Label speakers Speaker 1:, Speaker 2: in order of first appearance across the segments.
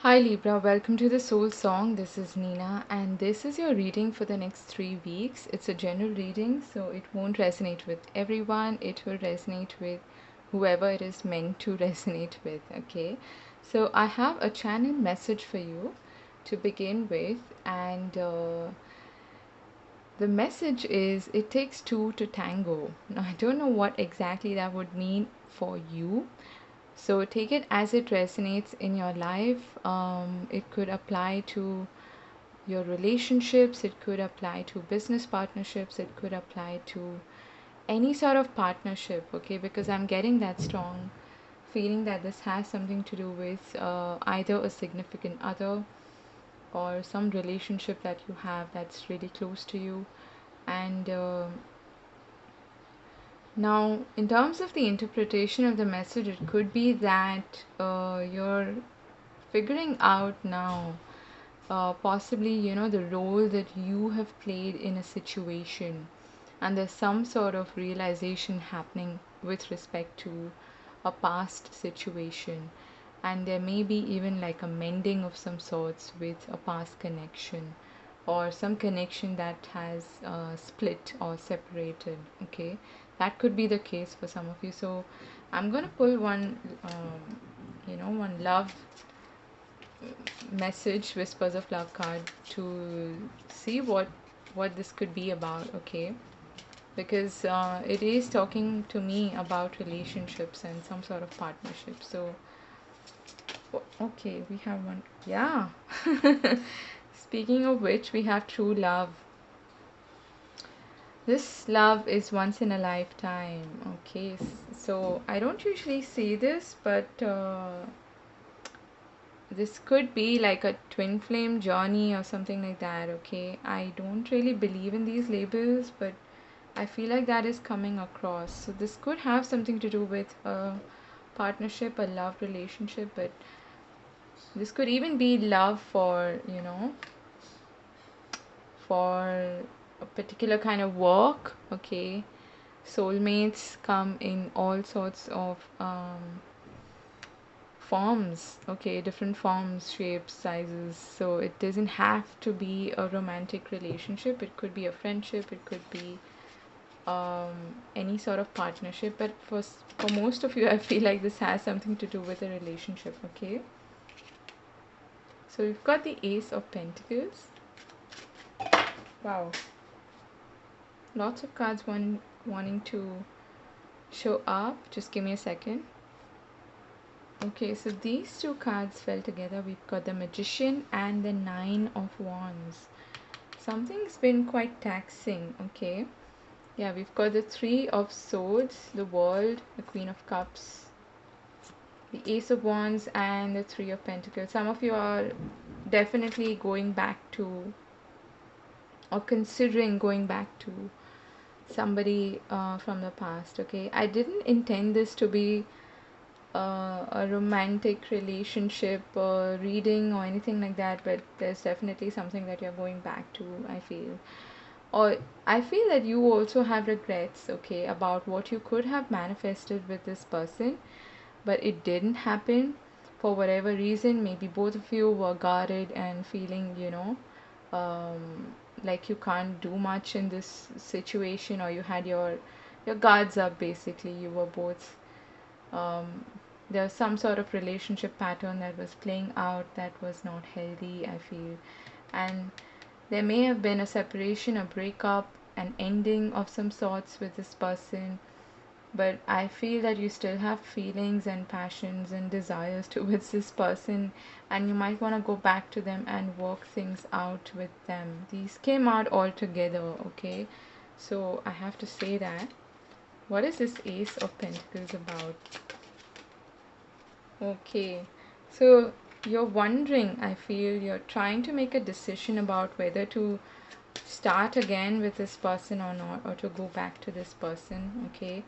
Speaker 1: Hi Libra, welcome to the Soul Song. This is Nina, and this is your reading for the next 3 weeks. It's a general reading, so it won't resonate with everyone. It will resonate with whoever it is meant to resonate with. Okay, so I have a channel message for you to begin with, and the message is it takes two to tango. Now, I don't know what exactly that would mean for you, so take it as it resonates in your life. It could apply to your relationships, it could apply to business partnerships, it could apply to any sort of partnership, okay? Because I'm getting that strong feeling that this has something to do with either a significant other or some relationship that you have that's really close to you. And now, in terms of the interpretation of the message, it could be that you're figuring out now, possibly, the role that you have played in a situation, and there's some sort of realization happening with respect to a past situation, and there may be even like a mending of some sorts with a past connection or some connection that has split or separated. Okay, that could be the case for some of you. So I'm gonna pull one love message, whispers of love card, to see what this could be about. Okay, because it is talking to me about relationships and some sort of partnership. So okay, we have one. Yeah. Speaking of which, we have true love. This love is once in a lifetime. Okay, so I don't usually see this, but this could be like a twin flame journey or something like that. Okay, I don't really believe in these labels, but I feel like that is coming across. So this could have something to do with a partnership, a love relationship, but this could even be love for, for a particular kind of work. Okay, soulmates come in all sorts of forms. Okay, different forms, shapes, sizes. So it doesn't have to be a romantic relationship. It could be a friendship, it could be any sort of partnership, but for most of you, I feel like this has something to do with a relationship. Okay, so we've got the Ace of Pentacles. Wow, lots of cards wanting to show up. Just give me a second. Okay, so these two cards fell together. We've got the Magician and the Nine of Wands. Something's been quite taxing. Okay, yeah, we've got the Three of Swords, the World, the Queen of Cups, the Ace of Wands, and the Three of Pentacles. Some of you are definitely going back to, or considering going back to, somebody from the past. Okay, I didn't intend this to be a romantic relationship or reading or anything like that, but there's definitely something that you're going back to, I feel. Or I feel that you also have regrets, okay, about what you could have manifested with this person, but it didn't happen for whatever reason. Maybe both of you were guarded and feeling, like you can't do much in this situation, or you had your guards up. Basically, you were both um, there was some sort of relationship pattern that was playing out that was not healthy, I feel. And there may have been a separation, a breakup, an ending of some sorts with this person, but I feel that you still have feelings and passions and desires towards this person, and you might want to go back to them and work things out with them. These came out all together. Okay, so I have to say that. What is this Ace of Pentacles about? Okay, so you're wondering, I feel you're trying to make a decision about whether to start again with this person or not, or to go back to this person. Okay,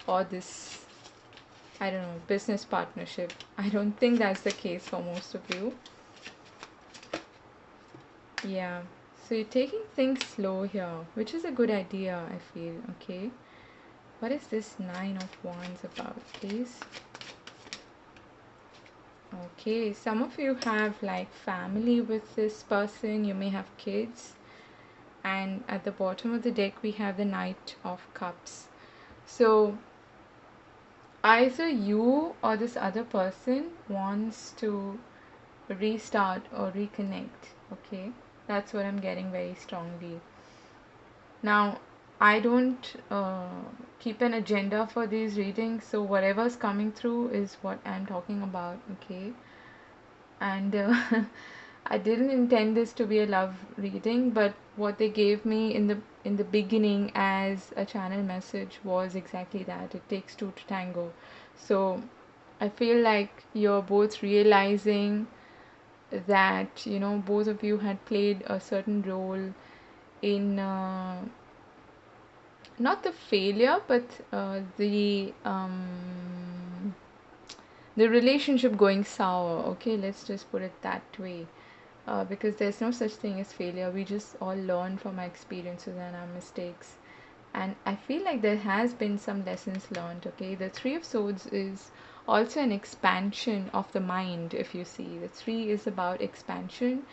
Speaker 1: or this, I don't know, business partnership. I don't think that's the case for most of you. Yeah, so you're taking things slow here, which is a good idea, I feel. Okay, what is this Nine of Wands about, please? Okay, some of you have like family with this person, you may have kids, and at the bottom of the deck we have the Knight of Cups. So either you or this other person wants to restart or reconnect. Okay, that's what I'm getting very strongly. Now, I don't keep an agenda for these readings, so whatever's coming through is what I'm talking about. Okay, and I didn't intend this to be a love reading, but what they gave me in the beginning as a channel message was exactly that. It takes two to tango. So I feel like you're both realizing that both of you had played a certain role in not the failure, but the relationship going sour. Okay, let's just put it that way. Because there's no such thing as failure. We just all learn from our experiences and our mistakes. And I feel like there has been some lessons learned. Okay, the Three of Swords is also an expansion of the mind. If you see, the three is about expansion,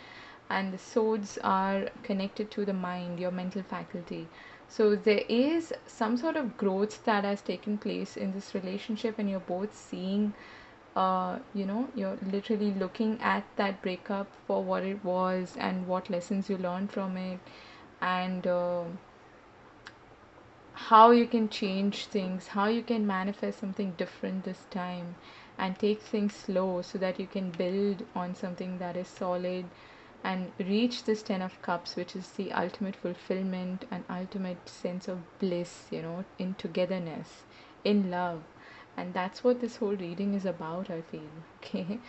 Speaker 1: and the swords are connected to the mind, your mental faculty. So there is some sort of growth that has taken place in this relationship, and you're both seeing you're literally looking at that breakup for what it was and what lessons you learned from it, and how you can change things, how you can manifest something different this time, and take things slow so that you can build on something that is solid and reach this 10 of cups, which is the ultimate fulfillment and ultimate sense of bliss, in togetherness, in love. And that's what this whole reading is about, I feel. Okay,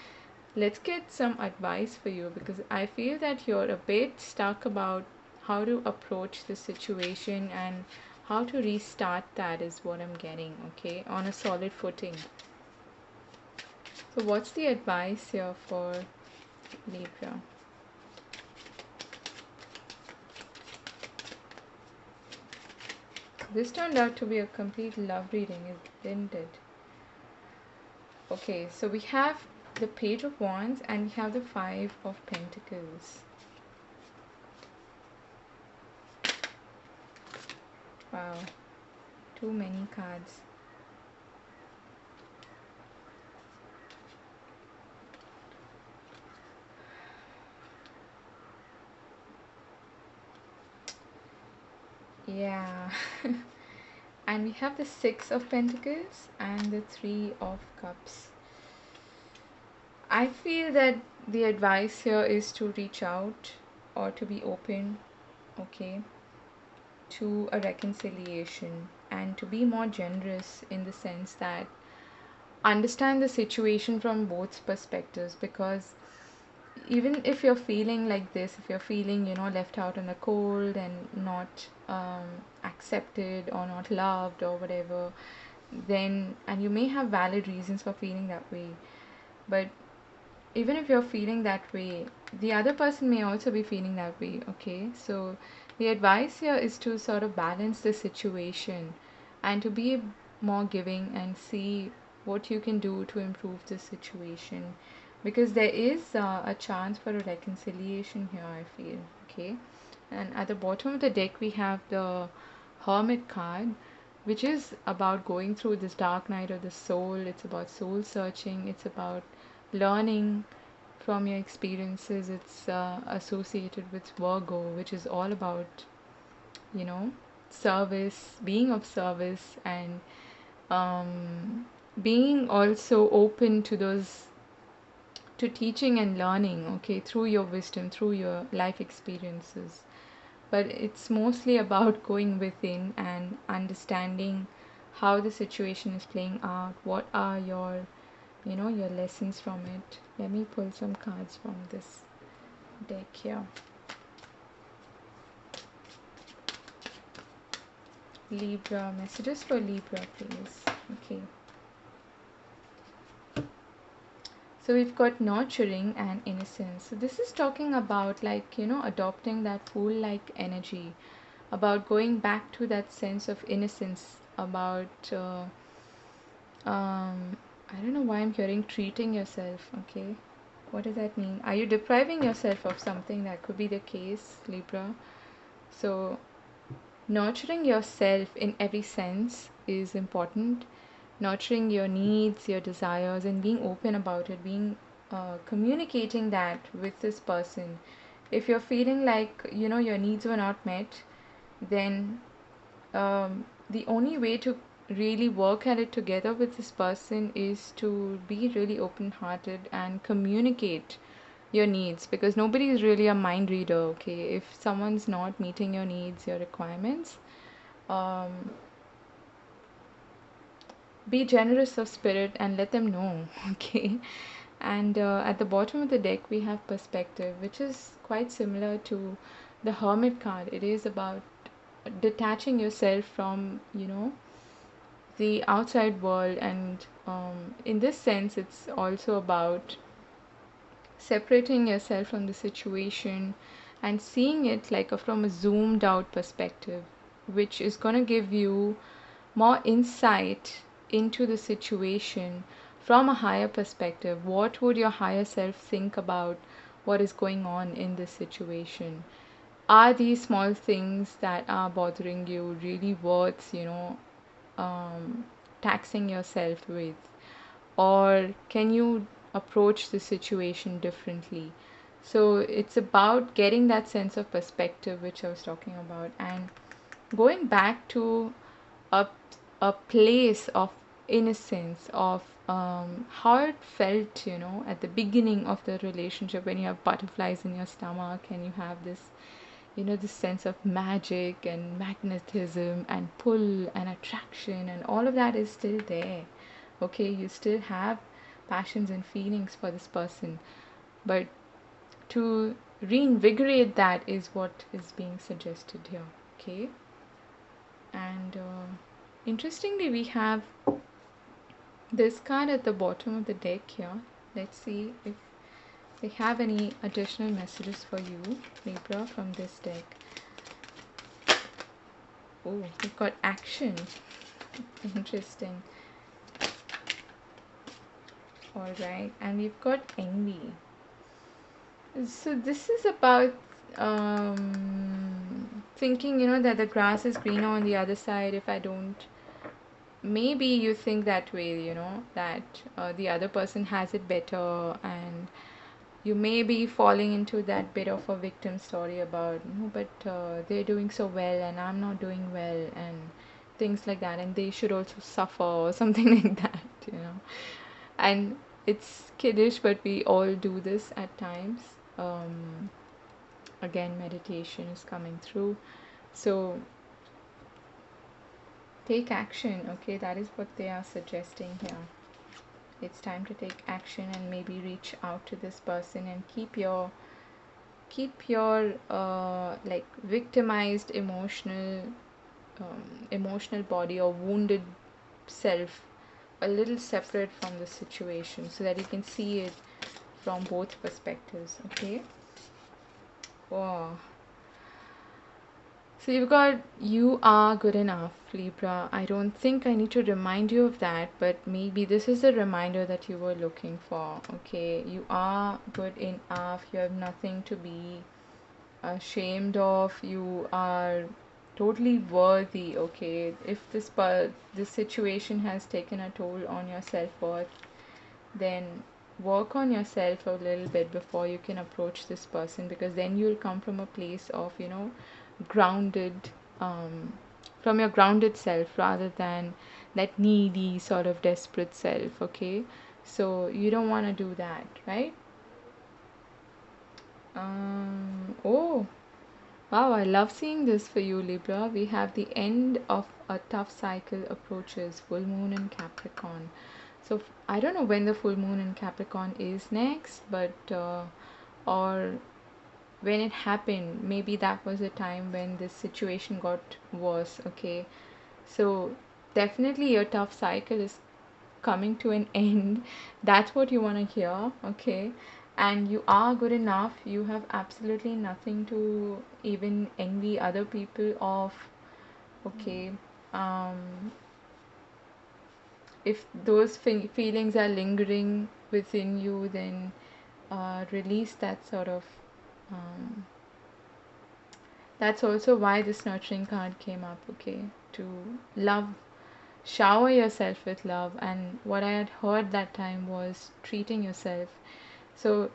Speaker 1: let's get some advice for you, because I feel that you're a bit stuck about how to approach the situation and how to restart that is what I'm getting, okay, on a solid footing. So what's the advice here for Libra? This turned out to be a complete love reading, didn't it? Okay, so we have the Page of Wands and we have the Five of Pentacles. Wow, too many cards. Yeah. And we have the Six of Pentacles and the Three of Cups. I feel that the advice here is to reach out or to be open, okay, to a reconciliation, and to be more generous in the sense that understand the situation from both perspectives. Because even if you're feeling like this, if you're feeling left out in the cold and not accepted or not loved or whatever, then, and you may have valid reasons for feeling that way, but even if you're feeling that way, the other person may also be feeling that way, okay? So the advice here is to sort of balance the situation and to be more giving and see what you can do to improve the situation, because there is a chance for a reconciliation here, I feel, okay? And at the bottom of the deck we have the Hermit card, which is about going through this dark night of the soul. It's about soul searching, it's about learning from your experiences. It's associated with Virgo, which is all about, service, being of service, and being also open to those, to teaching and learning, okay, through your wisdom, through your life experiences. But it's mostly about going within and understanding how the situation is playing out. What are your lessons from it? Let me pull some cards from this deck here. Libra, messages for Libra, please. Okay. So we've got nurturing and innocence. So this is talking about, like, adopting that fool-like energy, about going back to that sense of innocence, about I don't know why I'm hearing treating yourself. Okay, what does that mean? Are you depriving yourself of something? That could be the case, Libra. So nurturing yourself in every sense is important. Nurturing your needs, your desires, and being open about it, being communicating that with this person. If you're feeling like your needs were not met, then the only way to really work at it together with this person is to be really open hearted and communicate your needs, because nobody is really a mind reader. Okay, if someone's not meeting your needs, your requirements, um, be generous of spirit and let them know. Okay, and at the bottom of the deck we have perspective, which is quite similar to the hermit card. It is about detaching yourself from the outside world, and in this sense it's also about separating yourself from the situation and seeing it like from a zoomed out perspective, which is going to give you more insight into the situation from a higher perspective. What would your higher self think about what is going on in this situation? Are these small things that are bothering you really worth um, taxing yourself with, or can you approach the situation differently? So it's about getting that sense of perspective which I was talking about, and going back to a, a place of innocence, of how it felt at the beginning of the relationship, when you have butterflies in your stomach and you have this sense of magic and magnetism and pull and attraction, and all of that is still there. Okay, you still have passions and feelings for this person, but to reinvigorate that is what is being suggested here. Okay, and interestingly, we have this card at the bottom of the deck here. Let's see if they have any additional messages for you, Libra, from this deck. Oh, we've got action. Interesting. All right, and we've got envy. So this is about thinking, that the grass is greener on the other side if I don't. Maybe you think that way, that the other person has it better, and you may be falling into that bit of a victim story about, no, but they're doing so well and I'm not doing well, and things like that, and they should also suffer or something like that. And it's kiddish, but we all do this at times. Again, meditation is coming through. So take action. Okay, that is what they are suggesting here. It's time to take action and maybe reach out to this person and keep your like victimized emotional body or wounded self a little separate from the situation, so that you can see it from both perspectives. Okay. Wow. So you've got you are good enough, Libra. I don't think I need to remind you of that, but maybe this is the reminder that you were looking for. Okay, you are good enough. You have nothing to be ashamed of. You are totally worthy. Okay, if this situation has taken a toll on your self-worth, then work on yourself a little bit before you can approach this person, because then you'll come from a place of grounded, um, from your grounded self rather than that needy sort of desperate self. Okay, so you don't want to do that, right? Oh, wow, I love seeing this for you, Libra. We have the end of a tough cycle approaches, full moon in Capricorn. So I don't know when the full moon in Capricorn is next, but or when it happened, maybe that was a time when this situation got worse. Okay, so definitely your tough cycle is coming to an end. That's what you want to hear. Okay, and you are good enough. You have absolutely nothing to even envy other people of. Okay, um if those feelings are lingering within you, then release that sort of um, that's also why this nurturing card came up, okay? To love, shower yourself with love. And what I had heard that time was treating yourself. So,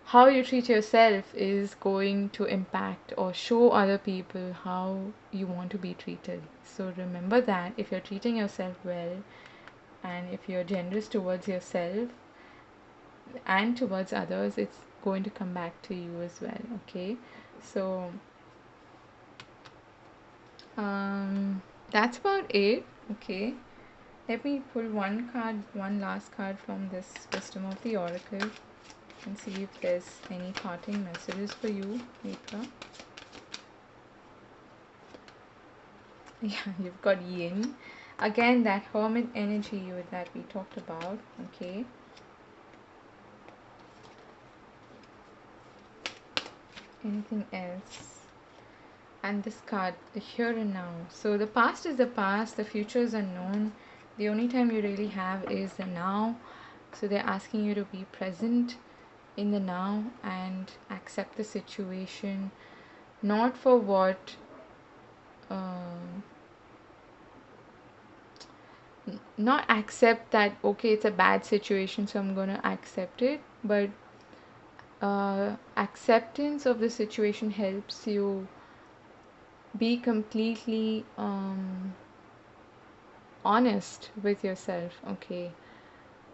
Speaker 1: how you treat yourself is going to impact or show other people how you want to be treated. So, remember that if you're treating yourself well and if you're generous towards yourself and towards others, it's going to come back to you as well, okay? So, Um, that's about it. Okay. Let me pull one last card from this Wisdom of the Oracle and see if there's any parting messages for you, Libra. Yeah, you've got Yin. Again, that hermit energy that we talked about. Okay. Anything else? And this card, the here and now. So the past is the past, the future is unknown. The only time you really have is the now. So they're asking you to be present in the now and accept the situation, not for what um, not accept that okay it's a bad situation so I'm gonna accept it, but acceptance of the situation helps you be completely honest with yourself, okay?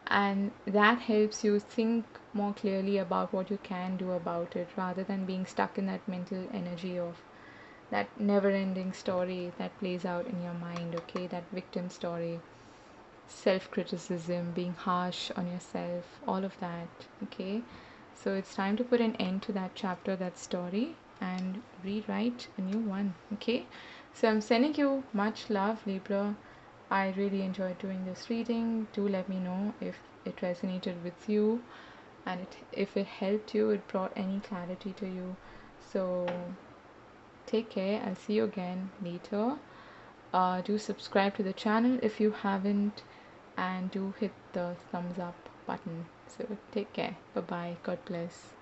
Speaker 1: And that helps you think more clearly about what you can do about it rather than being stuck in that mental energy of that never ending story that plays out in your mind, okay? That victim story, self criticism, being harsh on yourself, all of that, okay? So it's time to put an end to that chapter, that story, and rewrite a new one, okay? So I'm sending you much love, Libra. I really enjoyed doing this reading. Do let me know if it resonated with you and if it helped you, it brought any clarity to you. So take care. I'll see you again later. Do subscribe to the channel if you haven't, and do hit the thumbs up button. So take care. Bye bye. God bless.